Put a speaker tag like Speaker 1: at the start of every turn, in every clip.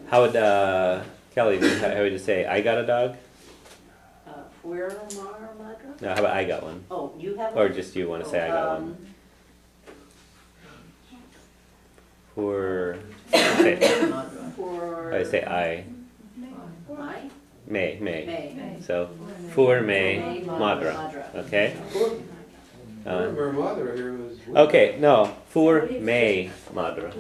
Speaker 1: How would Kelly? How would you say I got a dog?
Speaker 2: Fuera madra?
Speaker 1: No, how about I got one?
Speaker 2: Oh, you have
Speaker 1: Or
Speaker 2: one?
Speaker 1: just you want to say I got one? For I say I. May. So for May Madra. Okay. Okay. No. For May Madra.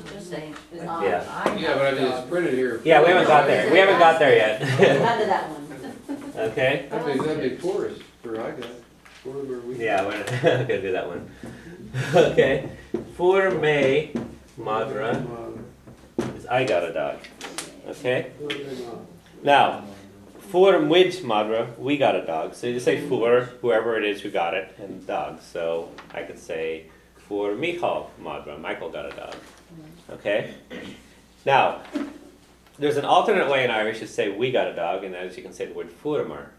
Speaker 1: Yeah.
Speaker 3: Yeah, but I mean it's printed here.
Speaker 1: Yeah, we haven't got there. We haven't got there yet.
Speaker 2: How did that one?
Speaker 1: Okay.
Speaker 3: That'd be forest for I got.
Speaker 1: Yeah, we're gonna do that one. Okay. For May Madra is I got a dog. Okay. Now, for Midge Madra, we got a dog. So you say for whoever it is who got it and dog. So I could say for Michal Madra, Michael got a dog. Okay. Now, there's an alternate way in Irish to say we got a dog, and that is you can say the word Furamar.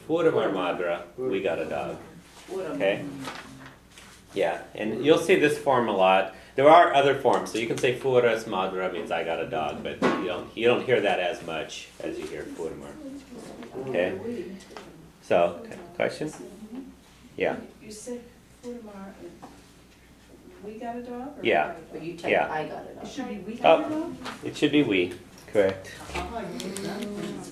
Speaker 1: Furamar Madra, we got a dog. Okay? Yeah, and you'll see this form a lot. There are other forms, so you can say Furas Madra means I got a dog, but you don't hear that as much as you hear Furamar. Okay? So, question? Yeah.
Speaker 4: You said Furamar, we got a dog? Or
Speaker 1: Yeah.
Speaker 2: But you type
Speaker 1: Yeah.
Speaker 2: I got it.
Speaker 4: It should be we got a
Speaker 1: Oh,
Speaker 4: dog?
Speaker 1: it should be we. Correct.
Speaker 4: I may not know much.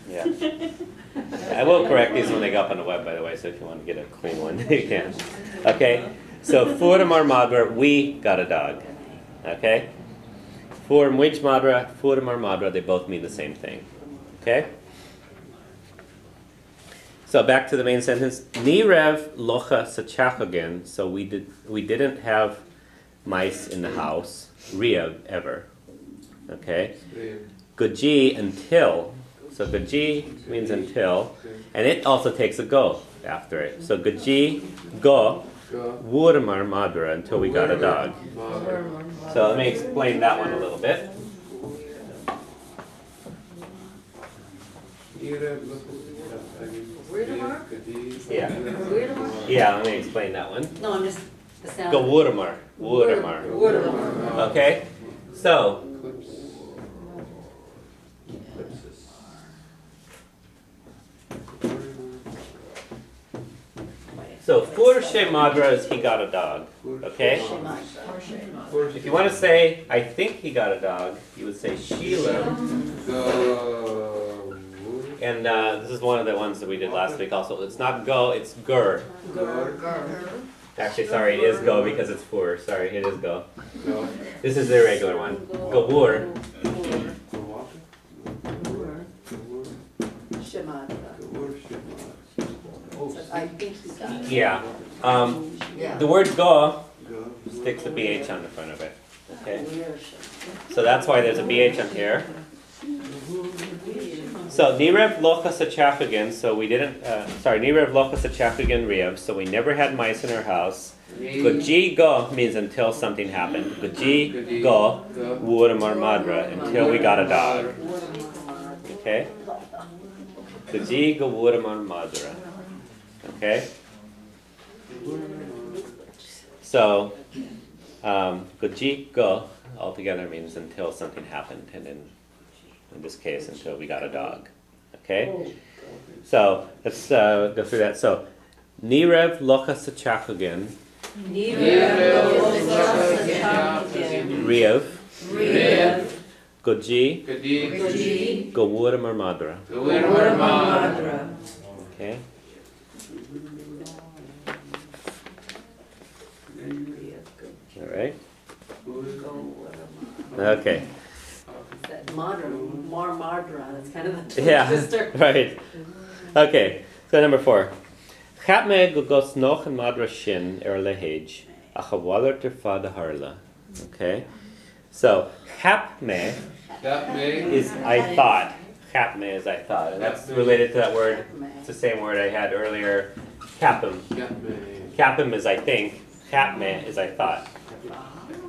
Speaker 1: Yeah. I will correct these when they go up on the web, by the way, so if you want to get a clean one, you can. Okay? So, Furamar Madra, we got a dog. Okay? For Mwij Madra, Furamar Madra, they both mean the same thing. Okay? So back to the main sentence. Ni rev locha sachachagen. So we didn't have mice in the house. Riev ever. Okay? Guji until. So Guji means until. And it also takes a go after it. So Guji go Wuramar Madra until we got a dog. So let me explain that one a little bit. Yeah. Yeah, let me explain that one.
Speaker 2: No, I'm just the sound.
Speaker 1: Go Wuramar. Wuramar. Okay? So Furshe Madra is he got a dog. Okay? If you want to say I think he got a dog, you would say Sheila. And this is one of the ones that we did last week also. It's not go, it's gur. Actually, sorry, it is go because it's fur. Sorry, it is go. This is the regular one. Gabur.
Speaker 2: I think he got it.
Speaker 1: Yeah. The word go sticks a BH on the front of it. Okay? So that's why there's a BH on here. So Nirev Locha Sachafagan, so we didn't, Nirev Locha Sachafagan Riev, so we never had mice in our house. Guji go means until something happened. Guji go Wuramar Madra, until we got a dog. Okay? Guji go Wuramar Madra. Okay? So, Guji go altogether means until something happened, and in this case, until we got a dog. Okay? So, let's go through that. So, Nirev Locha Sachachagan. Riev. Guji. Go Wuramar Madra. Okay? All right. Okay.
Speaker 2: Madra. That's kind of the
Speaker 1: Yeah.
Speaker 2: sister.
Speaker 1: Right. Okay. So number 4. Chatme gugos noch en madra shin lehage achawaler terfad harla. Okay. So chapme is I thought. Chapme is I thought, and that's related to that word. It's the same word I had earlier. Capim. Capim is I think. Chapme is I thought.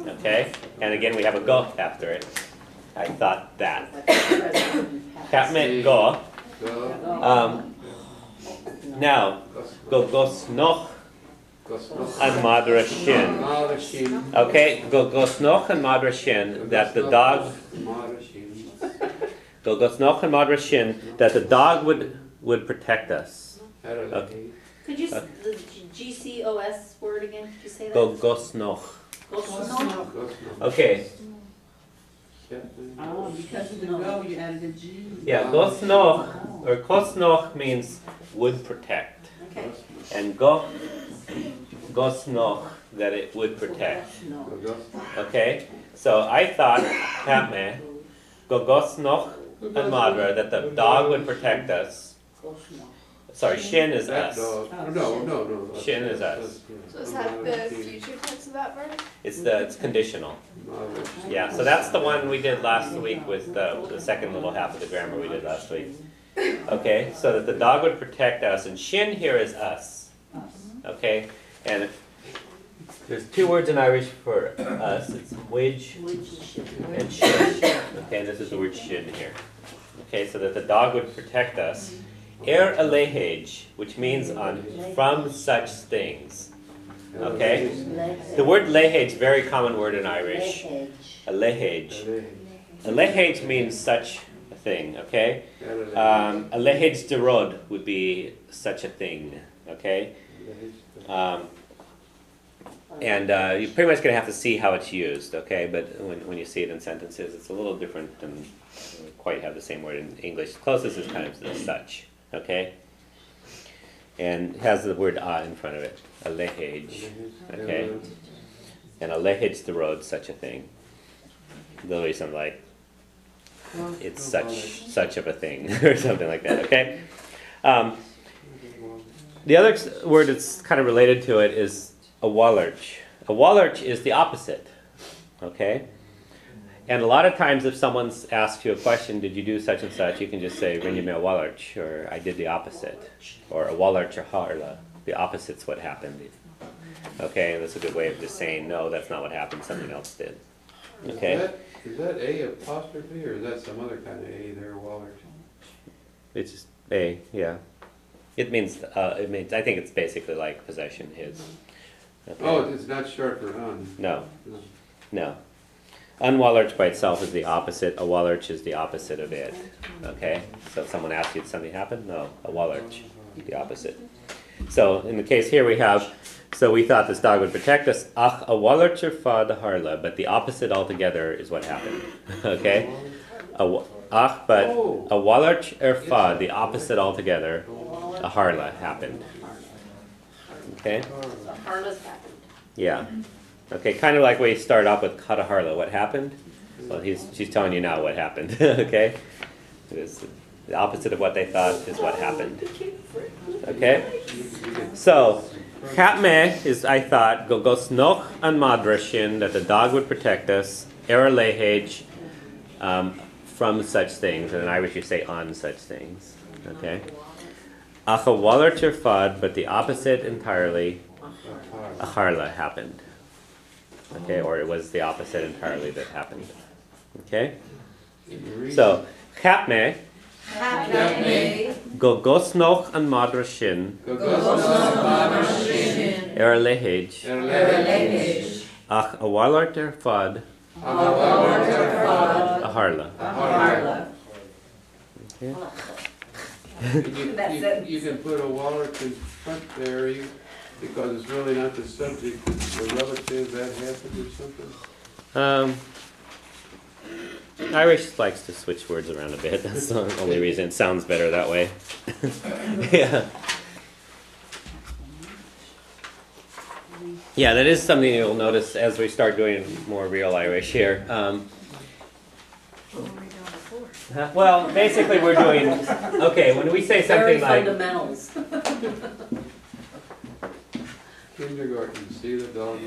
Speaker 1: Okay? And again, we have a go after it. I thought that. Chapme go. Now, go gos noch and madra shin. Okay, gogosnoch and madra shin, that the dog, gogosnoch and madra shin, that the dog would protect us. Okay.
Speaker 2: Could you, the GCOS word again, could you say that?
Speaker 1: Gogosnoch.
Speaker 2: Gosnoch?
Speaker 1: Okay.
Speaker 4: Oh, because of the go, you added a G.
Speaker 1: Yeah, gosnoch or kosnoch means would protect,
Speaker 2: Okay.
Speaker 1: and gosnoch, that it would protect. Okay, so I thought Katme, gogosnoch and madra, that the dog would protect us. Sorry, shin is us.
Speaker 3: No.
Speaker 1: Shin is us.
Speaker 5: So is that the future tense of that verb?
Speaker 1: It's conditional. Yeah, so that's the one we did last week with the second little half of the grammar we did last week. Okay, so that the dog would protect us, and shin here is us. Okay, and there's two words in Irish for us. It's widge and shin. Okay, this is the word shin here. Okay, so that the dog would protect us. Alehage, which means from such things. Okay? The word lehage, very common word in Irish. Alehage. Alehage means such a thing, okay? Alehage derod would be such a thing, okay? And you're pretty much going to have to see how it's used, okay? But when you see it in sentences, it's a little different than quite have the same word in English. The closest is kind of the such. Okay, and it has the word in front of it, a lehage. Okay, and a lehage the road, such a thing. Literally something like it's such of a thing or something like that. Okay. The other word that's kind of related to it is a wallarch. A wallarch is the opposite. Okay. And a lot of times if someone's asked you a question, did you do such and such, you can just say, rinne me a wallarch, or I did the opposite. Or a wallarch or harla. The opposite's what happened. Okay, that's a good way of just saying, no, that's not what happened, something else did. Okay?
Speaker 3: Is that A apostrophe, or is that some other kind of A there, wallarch?
Speaker 1: It's just A, yeah. It means, I think it's basically like possession, his. Okay.
Speaker 3: Oh, it's not short for un.
Speaker 1: No. Unwallarch by itself is the opposite. A wallarch is the opposite of it. Okay? So if someone asks you, did something happen? No. A wallarch, the opposite. So in the case here we have, so we thought this dog would protect us. Ach, a wallarch fad harla, but the opposite altogether is what happened. Okay? But a wallarch fad, the opposite altogether, a harla happened. Okay?
Speaker 2: So harla's happened.
Speaker 1: Yeah. Okay, kind of like we start off with Kata Harla. What happened? Well, she's telling you now what happened. Okay? It was the opposite of what they thought is what happened. Okay? So, Katme is, I thought, Gogosnoch and Madrashin, that the dog would protect us, Lehage, from such things. And in Irish you say on such things. Okay? Acha Wallarcher Fad, but the opposite entirely, a Harla happened. Okay, or it was the opposite entirely that happened. Okay? So, Katme, Gogosnoch and Madrashin, Lehage, Ach a Wallarter Fad, a Harla. Okay?
Speaker 3: You can put a wallarch in front there, because it's really not the subject, it's the relative that happened or something?
Speaker 1: Irish likes to switch words around a bit. That's the only reason. It sounds better that way. Yeah. Yeah, that is something you'll notice as we start doing more real Irish here. Well, basically we're doing, okay, when we say something
Speaker 2: Very
Speaker 1: like...
Speaker 2: fundamentals.
Speaker 3: Kindergarten, see the dog,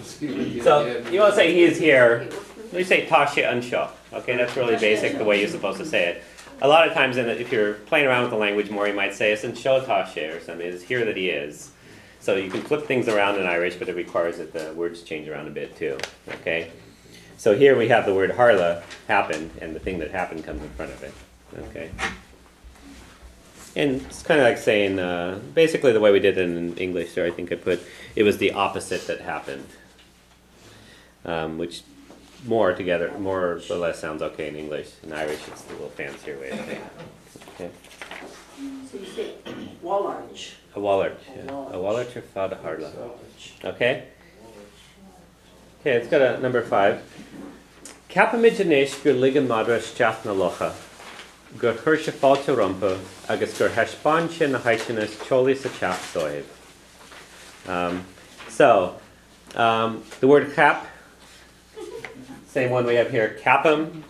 Speaker 3: see the kid.
Speaker 1: So you want to say he is here. We say tashe unsho. Okay, that's really basic, the way you're supposed to say it. A lot of times, if you're playing around with the language more, you might say it's unsho tashe or something. It's here that he is. So you can flip things around in Irish, but it requires that the words change around a bit too. Okay. So here we have the word harla happened, and the thing that happened comes in front of it. Okay. And it's kind of like saying, basically the way we did it in English there, I think I put, it was the opposite that happened. Which more or less sounds okay in English. In Irish, it's a little fancier way of saying it. Okay.
Speaker 6: So you say wallarge.
Speaker 1: A wallarge, yeah. A wallarge or fada harla. Okay? Okay, let's go to number 5. Capimidgenéis gur ligan madra steach na locha, gur chuir se fáilte rompa, agus gur heispáin sin na haitianas cholaí sa teach sóibh. The word cap, same one we have here, capum,